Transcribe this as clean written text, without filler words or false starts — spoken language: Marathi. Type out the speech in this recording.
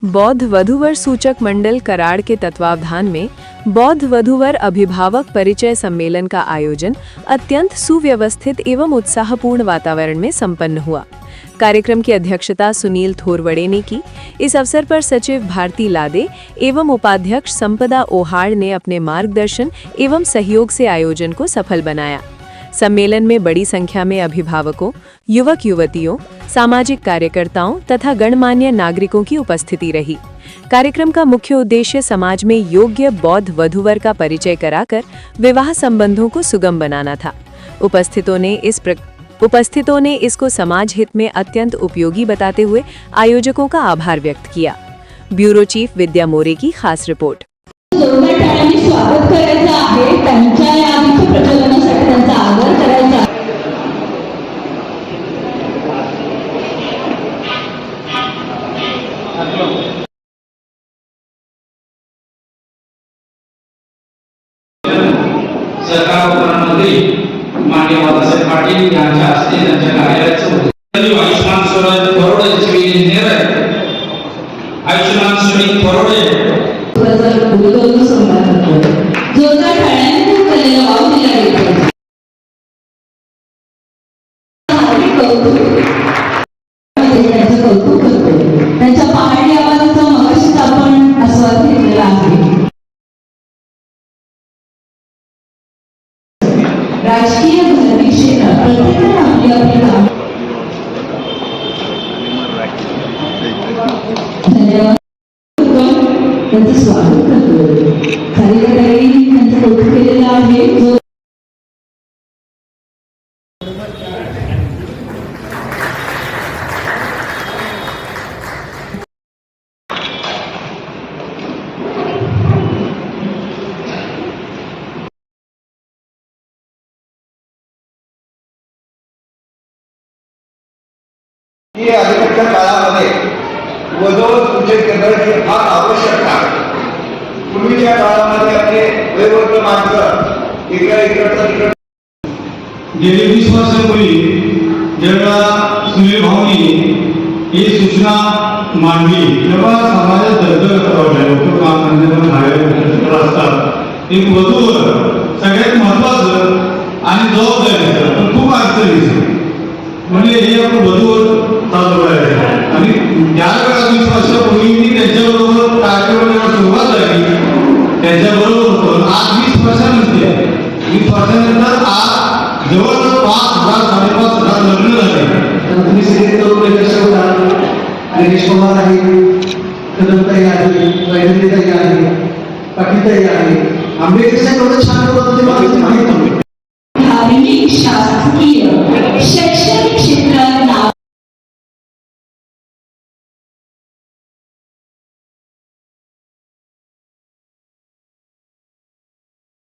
बौद्ध वधूवर सूचक मंडल कराड़ के तत्वावधान में बौद्ध वधूवर अभिभावक परिचय सम्मेलन का आयोजन अत्यंत सुव्यवस्थित एवं उत्साहपूर्ण वातावरण में संपन्न हुआ। कार्यक्रम की अध्यक्षता सुनील थोरवड़े ने की। इस अवसर पर सचिव भारती लादे एवं उपाध्यक्ष संपदा ओहाड़ ने अपने मार्गदर्शन एवं सहयोग से आयोजन को सफल बनाया। सम्मेलन में बड़ी संख्या में अभिभावकों, युवक युवतियों, सामाजिक कार्यकर्ताओं तथा गणमान्य नागरिकों की उपस्थिति रही। कार्यक्रम का मुख्य उद्देश्य समाज में योग्य बौद्ध वधूवर का परिचय कराकर विवाह संबंधों को सुगम बनाना था। उपस्थितों ने इसको समाज हित में अत्यंत उपयोगी बताते हुए आयोजकों का आभार व्यक्त किया। ब्यूरो चीफ विद्या मोरे की खास रिपोर्ट। स्वागत करायचं आहे, त्यांच्या या प्रचलनासाठी त्यांचा आदर करायचा। सरकारमध्ये माननीय बाळासाहेब पाटील यांच्या हस्ते त्यांच्या कार्यालयाचं उद्घाटन आयुष्मान स्वराज फरोडे सिव्हिल इंजिनियर आहे। आयुष्मान स्वराज फरोडे जोरदार टाळ्यांनी केलेला वाव दिला गेला। त्यांचं कौतुक करतो। त्यांच्या पहाडी आवाजाचा मगाशीच आपण आस्वाद घेतलेला आहे। राजकीय धार्मिक क्षेत्रात प्रत्येकाने आपली आपली काम। धन्यवाद। त्यांचं स्वागत करतो। कार्यकर्त्यांनी त्यांचं कौतुक केलेलं आहे। ही अलीकडच्या काळामध्ये वधूवर सूचक करण्याची फार आवश्यकता आहे। पूर्वीच्या काळामध्ये आपले वयोवृद्ध माणसं इकडे गेली 20 वर्षांपूर्वी जेव्हा सुनील भाऊंनी ही सूचना मांडली तेव्हा समाजात दरदर होतं। काम करण्यावर बाहेर असतात एक वधूवर सगळ्यात महत्वाचं आणि जबाबदारी खूप अडचणी म्हणजे हे आपण वधूवर चालू आहे आणि त्या काळात 20 वर्षापूर्वी मी त्यांच्याबरोबर कार्यक्रमाला सुरुवात झाली, त्यांच्याबरोबर होतो। आज 20 वर्षानंतर 20 वर्षानंतर आज जवळजवळ 5,000 5,500 लग्न झाले। तुम्ही सगळे तरुण यशस्वी आणि विश्वमान आहे, कदमताई आहे, वैद्यताई आहे, पाटीलताई आहे, आंबेडकर साहेब एवढं छान होतं ते मला माहित नव्हतं।